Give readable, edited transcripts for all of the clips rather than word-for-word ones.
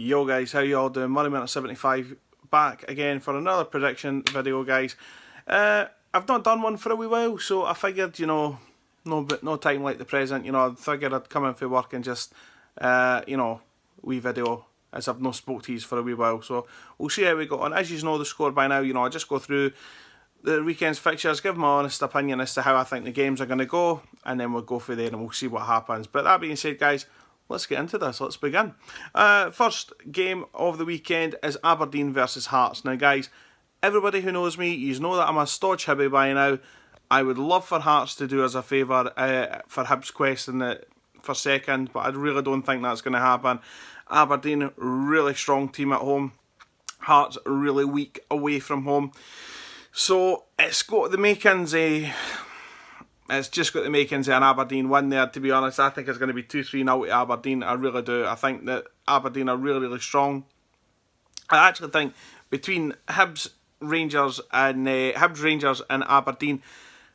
Yo guys, how you all doing? Moneyminute75 back again for another prediction video, guys. I've not done one for a wee while, so I figured, no time like the present, I figured I'd come in for work and just, wee video, as I've not spoke to you for a wee while. So we'll see how we go on. As you know the score by now, I just go through the weekend's fixtures, give my honest opinion as to how I think the games are going to go, and then we'll go through there and we'll see what happens. But that being said, guys, let's get into this. Let's begin. First game of the weekend is Aberdeen versus Hearts. Now, guys, everybody who knows me, you know that I'm a staunch Hibby by now. I would love for Hearts to do us a favour for Hibs quest for second, but I really don't think that's going to happen. Aberdeen, really strong team at home. Hearts, really weak away from home. So it's got the makings It's just got the makings of an Aberdeen win there, to be honest. I think it's going to be 2-3-0 to Aberdeen. I really do. I think that Aberdeen are really, really strong. I actually think between Hibs, Rangers and Aberdeen,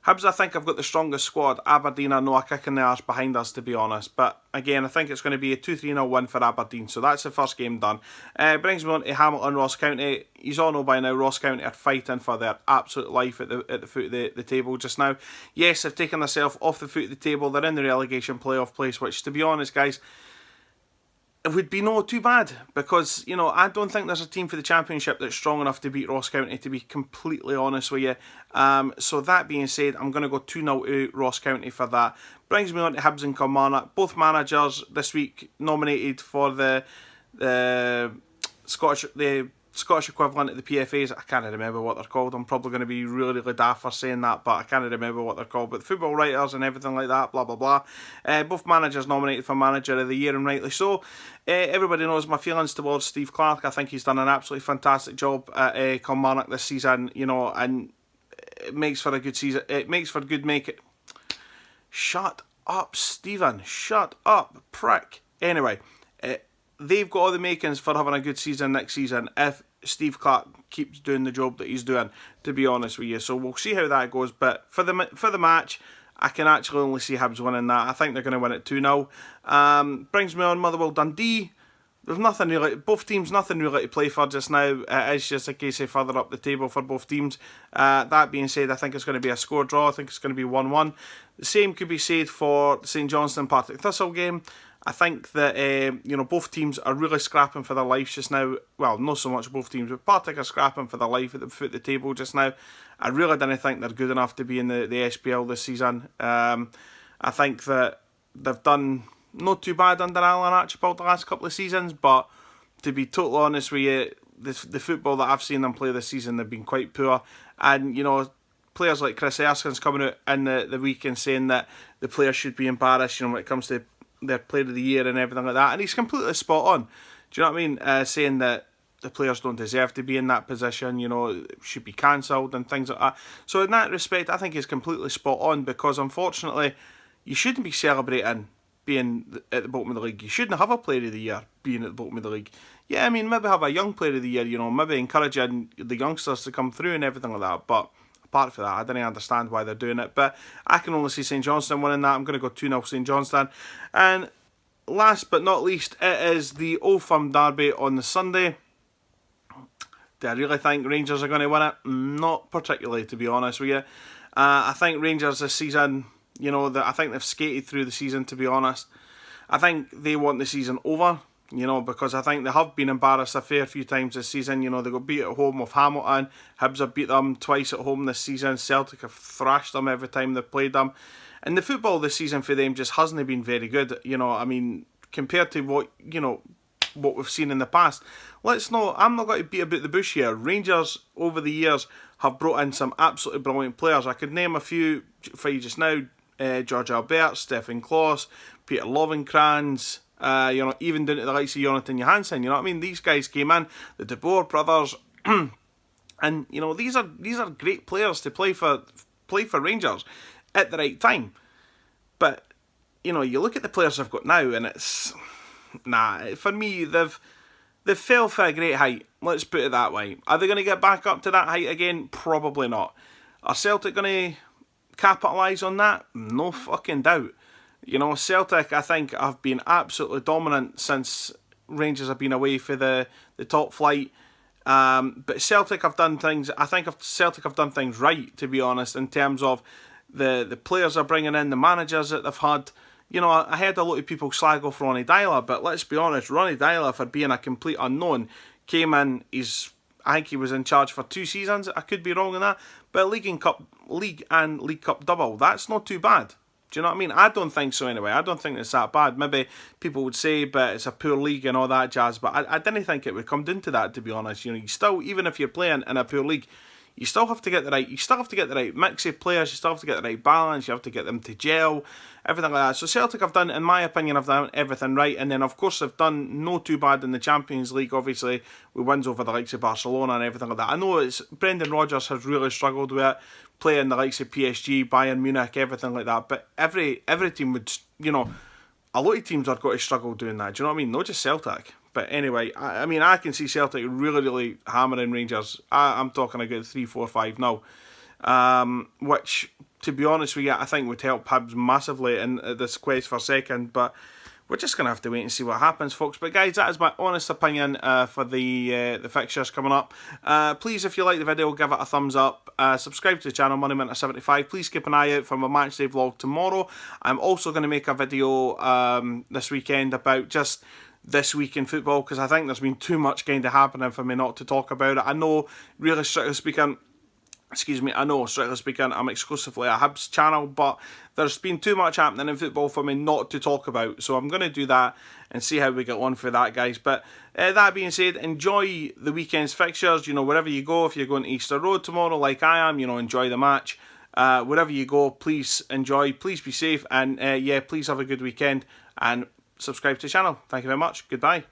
Hibs, I think, have got the strongest squad. Aberdeen are no a kick in the arse behind us, to be honest. But again, I think it's going to be a 2-3-0 win for Aberdeen. So that's the first game done. Brings me on to Hamilton, Ross County. You all know by now, Ross County are fighting for their absolute life at the foot of the table just now. Yes, they've taken themselves off the foot of the table. They're in the relegation playoff place, which, to be honest, guys, it would be not too bad, because, I don't think there's a team for the Championship that's strong enough to beat Ross County, to be completely honest with you. So that being said, I'm going to go 2-0 to Ross County for that. Brings me on to Hibs and Kilmarnock. Both managers this week nominated for the Scottish equivalent of the PFAs. I can't remember what they're called. I'm probably going to be really, really daft for saying that, but I can't remember what they're called. But the football writers and everything like that, blah, blah, blah. Both managers nominated for Manager of the Year, and rightly so. Everybody knows my feelings towards Steve Clarke. I think he's done an absolutely fantastic job at Kilmarnock this season, and it makes for a good season. It makes for good Shut up, Stephen. Shut up, prick. Anyway, they've got all the makings for having a good season next season if Steve Clarke keeps doing the job that he's doing, to be honest with you. So we'll see how that goes. But for the match, I can actually only see Hibs winning that. I think they're going to win it 2-0. Brings me on Motherwell Dundee. There's nothing really, both teams, nothing really to play for just now. It's just a case of further up the table for both teams. That being said, I think it's going to be a score draw. I think it's going to be 1-1. The same could be said for the St Johnstone Partick Thistle game. I think that, both teams are really scrapping for their lives just now. Well, not so much both teams, but Partick are scrapping for their life at the foot of the table just now. I really didn't think they're good enough to be in the SPL this season. I think that they've done not too bad under Alan Archibald the last couple of seasons, but to be totally honest with you, the football that I've seen them play this season, they've been quite poor. And, players like Chris Erskine's coming out in the week and saying that the players should be embarrassed, when it comes to their player of the year and everything like that, and he's completely spot on. Do you know what I mean? Saying that the players don't deserve to be in that position, should be cancelled and things like that. So in that respect, I think he's completely spot on, because unfortunately, you shouldn't be celebrating being at the bottom of the league. You shouldn't have a player of the year being at the bottom of the league. Yeah, I mean, maybe have a young player of the year, maybe encouraging the youngsters to come through and everything like that, but apart from that, I don't understand why they're doing it. But I can only see St Johnstone winning that. I'm going to go 2-0 St Johnstone. And last but not least, it is the Old Firm Derby on the Sunday. Do I really think Rangers are going to win it? Not particularly, to be honest with you. I think Rangers this season, I think they've skated through the season, to be honest. I think they want the season over, because I think they have been embarrassed a fair few times this season. They got beat at home with Hamilton. Hibs have beat them twice at home this season. Celtic have thrashed them every time they've played them. And the football this season for them just hasn't been very good. Compared to what we've seen in the past. I'm not going to beat about the bush here. Rangers, over the years, have brought in some absolutely brilliant players. I could name a few for you just now. George Albert, Stefan Klos, Peter Lovenkrands, even down to the likes of Jonathan Johansson. You know what I mean? These guys came in, the De Boer brothers, and these are great players to play for Rangers at the right time. But you look at the players they've got now, and it's for me they've fell for a great height. Let's put it that way. Are they going to get back up to that height again? Probably not. Are Celtic going to capitalise on that? No fucking doubt. Celtic, I think, have been absolutely dominant since Rangers have been away for the top flight. But Celtic have done things. I think Celtic have done things right, to be honest, in terms of the players they're bringing in, the managers that they've had. You know, I heard a lot of people slag off Ronnie Dyler, but let's be honest, Ronnie Dyler, for being a complete unknown, came in. I think he was in charge for 2 seasons. I could be wrong on that, but League and League Cup double, that's not too bad. Do you know what I mean? I don't think so anyway. I don't think it's that bad. Maybe people would say, but it's a poor league and all that jazz. But I didn't think it would come down to that, to be honest. You know, you still, even if you're playing in a poor league, you still have to get the right mix of players. You still have to get the right balance. You have to get them to gel, everything like that. So Celtic have done, in my opinion, have done everything right. And then, of course, they've done no too bad in the Champions League, obviously, with wins over the likes of Barcelona and everything like that. I know Brendan Rodgers has really struggled with it, playing the likes of PSG, Bayern Munich, everything like that. But every team would, you know, a lot of teams are going to struggle doing that. Do you know what I mean? Not just Celtic. But anyway, I mean, I can see Celtic really hammering Rangers. I'm talking about 3-4-5 now. Which, to be honest with you, I think would help Hibs massively in this quest for second. But we're just going to have to wait and see what happens, folks. But guys, that is my honest opinion for the fixtures coming up. Please, if you like the video, give it a thumbs up. Subscribe to the channel, MoneyMinter75. Please keep an eye out for my matchday vlog tomorrow. I'm also going to make a video this weekend about just this week in football, because I think there's been too much kind of happening for me not to talk about it. I know, really strictly speaking, I'm exclusively a Hibs channel, but there's been too much happening in football for me not to talk about. So I'm going to do that and see how we get on for that, guys. But that being said, enjoy the weekend's fixtures. You know, wherever you go, if you're going to Easter Road tomorrow like I am, you know, enjoy the match. Wherever you go, please enjoy, please be safe, and yeah, please have a good weekend, and subscribe to the channel. Thank you very much. Goodbye.